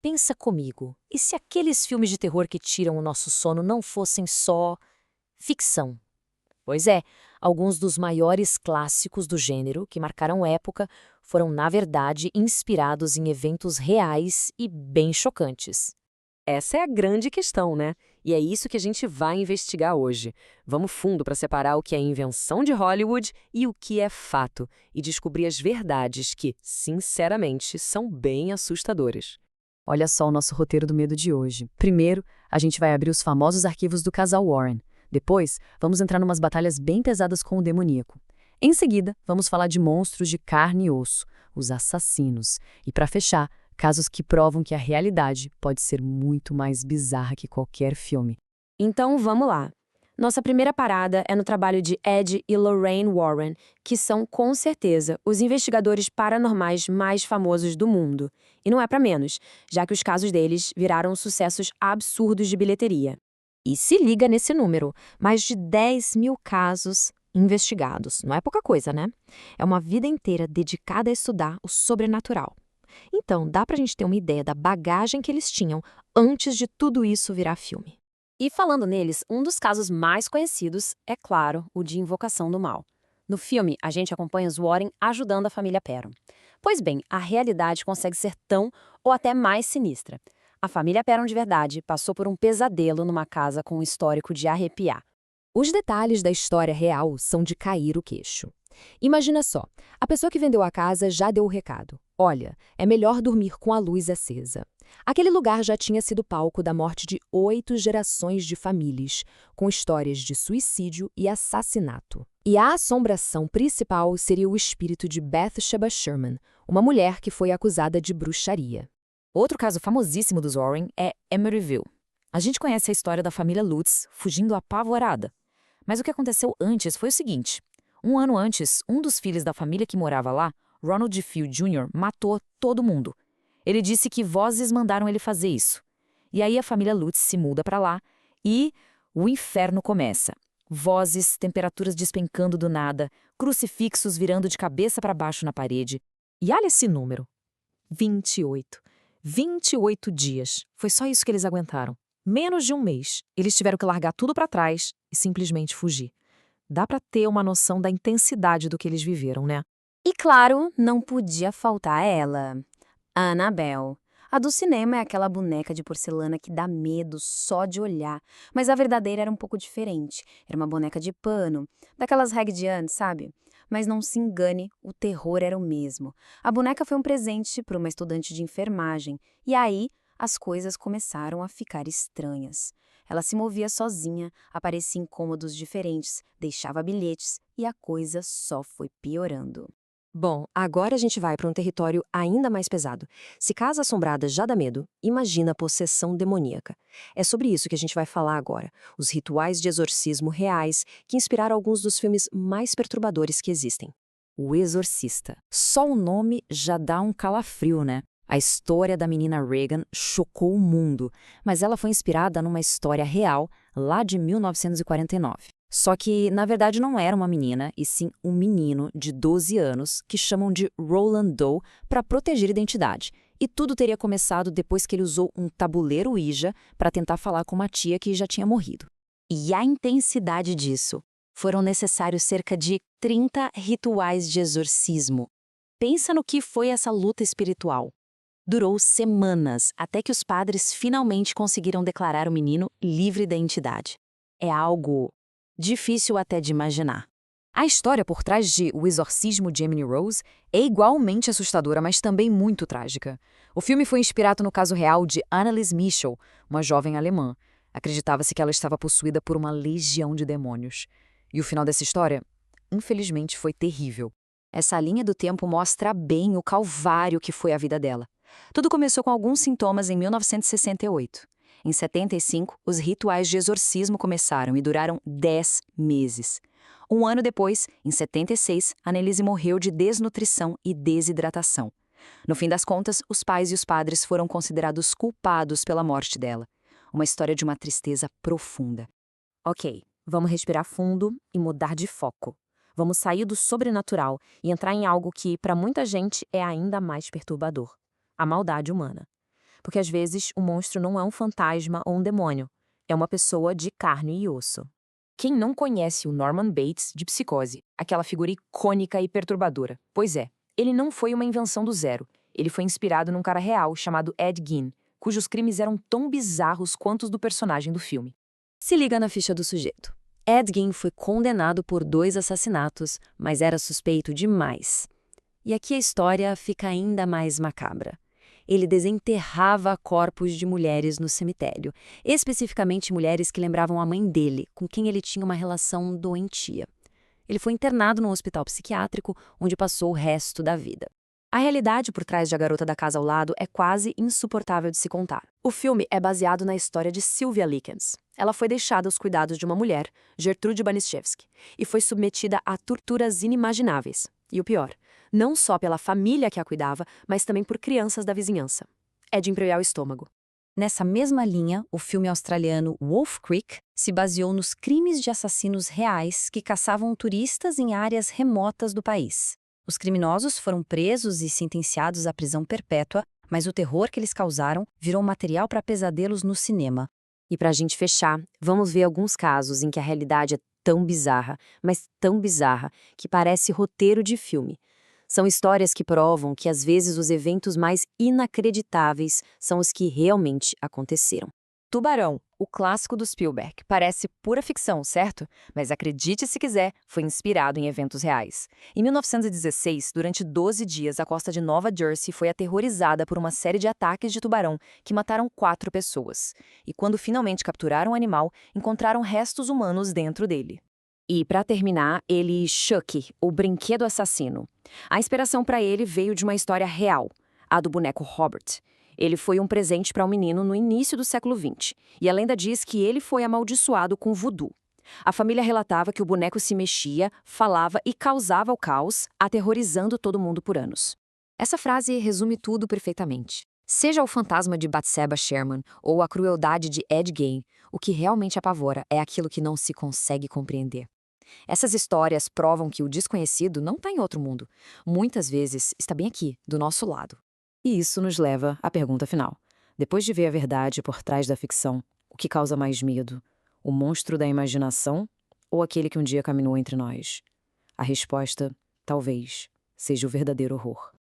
Pensa comigo, e se aqueles filmes de terror que tiram o nosso sono não fossem só ficção? Pois é, alguns dos maiores clássicos do gênero, que marcaram época, foram, na verdade, inspirados em eventos reais e bem chocantes. Essa é a grande questão, né? E é isso que a gente vai investigar hoje. Vamos fundo para separar o que é invenção de Hollywood e o que é fato, e descobrir as verdades que, sinceramente, são bem assustadoras. Olha só o nosso roteiro do medo de hoje. Primeiro, a gente vai abrir os famosos arquivos do casal Warren. Depois, vamos entrar numas batalhas bem pesadas com o demoníaco. Em seguida, vamos falar de monstros de carne e osso, os assassinos. E para fechar, casos que provam que a realidade pode ser muito mais bizarra que qualquer filme. Então vamos lá. Nossa primeira parada é no trabalho de Ed e Lorraine Warren, que são, com certeza, os investigadores paranormais mais famosos do mundo. E não é para menos, já que os casos deles viraram sucessos absurdos de bilheteria. E se liga nesse número, mais de 10 mil casos investigados. Não é pouca coisa, né? É uma vida inteira dedicada a estudar o sobrenatural. Então, dá pra gente ter uma ideia da bagagem que eles tinham antes de tudo isso virar filme. E falando neles, um dos casos mais conhecidos é, claro, o de Invocação do Mal. No filme, a gente acompanha os Warren ajudando a família Perron. Pois bem, a realidade consegue ser tão ou até mais sinistra. A família Perron de verdade passou por um pesadelo numa casa com um histórico de arrepiar. Os detalhes da história real são de cair o queixo. Imagina só, a pessoa que vendeu a casa já deu o recado. Olha, é melhor dormir com a luz acesa. Aquele lugar já tinha sido palco da morte de 8 gerações de famílias, com histórias de suicídio e assassinato. E a assombração principal seria o espírito de Bathsheba Sherman, uma mulher que foi acusada de bruxaria. Outro caso famosíssimo dos Warren é Emeryville. A gente conhece a história da família Lutz fugindo apavorada. Mas o que aconteceu antes foi o seguinte. Um ano antes, um dos filhos da família que morava lá, Ronald Field Jr., matou todo mundo. Ele disse que vozes mandaram ele fazer isso. E aí a família Lutz se muda para lá e o inferno começa. Vozes, temperaturas despencando do nada, crucifixos virando de cabeça para baixo na parede. E olha esse número. 28. 28 dias. Foi só isso que eles aguentaram. Menos de um mês. Eles tiveram que largar tudo para trás e simplesmente fugir. Dá para ter uma noção da intensidade do que eles viveram, né? E claro, não podia faltar ela. A Annabelle. A do cinema é aquela boneca de porcelana que dá medo só de olhar, mas a verdadeira era um pouco diferente. Era uma boneca de pano, daquelas antes, sabe? Mas não se engane, o terror era o mesmo. A boneca foi um presente para uma estudante de enfermagem, e aí as coisas começaram a ficar estranhas. Ela se movia sozinha, aparecia em cômodos diferentes, deixava bilhetes e a coisa só foi piorando. Bom, agora a gente vai para um território ainda mais pesado. Se casa assombrada já dá medo, imagina a possessão demoníaca. É sobre isso que a gente vai falar agora. Os rituais de exorcismo reais que inspiraram alguns dos filmes mais perturbadores que existem. O Exorcista. Só o nome já dá um calafrio, né? A história da menina Regan chocou o mundo, mas ela foi inspirada numa história real lá de 1949. Só que, na verdade, não era uma menina, e sim um menino de 12 anos, que chamam de Roland Doe para proteger a identidade. E tudo teria começado depois que ele usou um tabuleiro Ouija para tentar falar com uma tia que já tinha morrido. E a intensidade disso? Foram necessários cerca de 30 rituais de exorcismo. Pensa no que foi essa luta espiritual. Durou semanas até que os padres finalmente conseguiram declarar o menino livre da entidade. É algo difícil até de imaginar. A história por trás de O Exorcismo de Emily Rose é igualmente assustadora, mas também muito trágica. O filme foi inspirado no caso real de Anneliese Michel, uma jovem alemã. Acreditava-se que ela estava possuída por uma legião de demônios. E o final dessa história, infelizmente, foi terrível. Essa linha do tempo mostra bem o calvário que foi a vida dela. Tudo começou com alguns sintomas em 1968. Em 75, os rituais de exorcismo começaram e duraram 10 meses. Um ano depois, em 76, Anneliese morreu de desnutrição e desidratação. No fim das contas, os pais e os padres foram considerados culpados pela morte dela. Uma história de uma tristeza profunda. Ok, vamos respirar fundo e mudar de foco. Vamos sair do sobrenatural e entrar em algo que, para muita gente, é ainda mais perturbador: a maldade humana. porque às vezes o monstro não é um fantasma ou um demônio, é uma pessoa de carne e osso. Quem não conhece o Norman Bates de Psicose, aquela figura icônica e perturbadora? Pois é, ele não foi uma invenção do zero. Ele foi inspirado num cara real chamado Ed Gein, cujos crimes eram tão bizarros quanto os do personagem do filme. Se liga na ficha do sujeito. Ed Gein foi condenado por 2 assassinatos, mas era suspeito demais. E aqui a história fica ainda mais macabra. Ele desenterrava corpos de mulheres no cemitério, especificamente mulheres que lembravam a mãe dele, com quem ele tinha uma relação doentia. Ele foi internado num hospital psiquiátrico, onde passou o resto da vida. A realidade por trás de A Garota da Casa ao Lado é quase insuportável de se contar. O filme é baseado na história de Sylvia Likens. Ela foi deixada aos cuidados de uma mulher, Gertrude Baniszewski, e foi submetida a torturas inimagináveis. E o pior, não só pela família que a cuidava, mas também por crianças da vizinhança. É de embrulhar o estômago. Nessa mesma linha, o filme australiano Wolf Creek se baseou nos crimes de assassinos reais que caçavam turistas em áreas remotas do país. Os criminosos foram presos e sentenciados à prisão perpétua, mas o terror que eles causaram virou material para pesadelos no cinema. E pra gente fechar, vamos ver alguns casos em que a realidade é tão bizarra, mas tão bizarra, que parece roteiro de filme. São histórias que provam que às vezes os eventos mais inacreditáveis são os que realmente aconteceram. Tubarão, o clássico do Spielberg. Parece pura ficção, certo? Mas acredite se quiser, foi inspirado em eventos reais. Em 1916, durante 12 dias, a costa de Nova Jersey foi aterrorizada por uma série de ataques de tubarão que mataram 4 pessoas. E quando finalmente capturaram o animal, encontraram restos humanos dentro dele. E, pra terminar, Chucky, o brinquedo assassino. A inspiração pra ele veio de uma história real, a do boneco Robert. Ele foi um presente para um menino no início do século XX, e a lenda diz que ele foi amaldiçoado com voodoo. A família relatava que o boneco se mexia, falava e causava o caos, aterrorizando todo mundo por anos. Essa frase resume tudo perfeitamente. Seja o fantasma de Bathsheba Sherman ou a crueldade de Ed Gein, o que realmente apavora é aquilo que não se consegue compreender. Essas histórias provam que o desconhecido não está em outro mundo. Muitas vezes está bem aqui, do nosso lado. E isso nos leva à pergunta final. Depois de ver a verdade por trás da ficção, o que causa mais medo? O monstro da imaginação ou aquele que um dia caminhou entre nós? A resposta, talvez, seja o verdadeiro horror.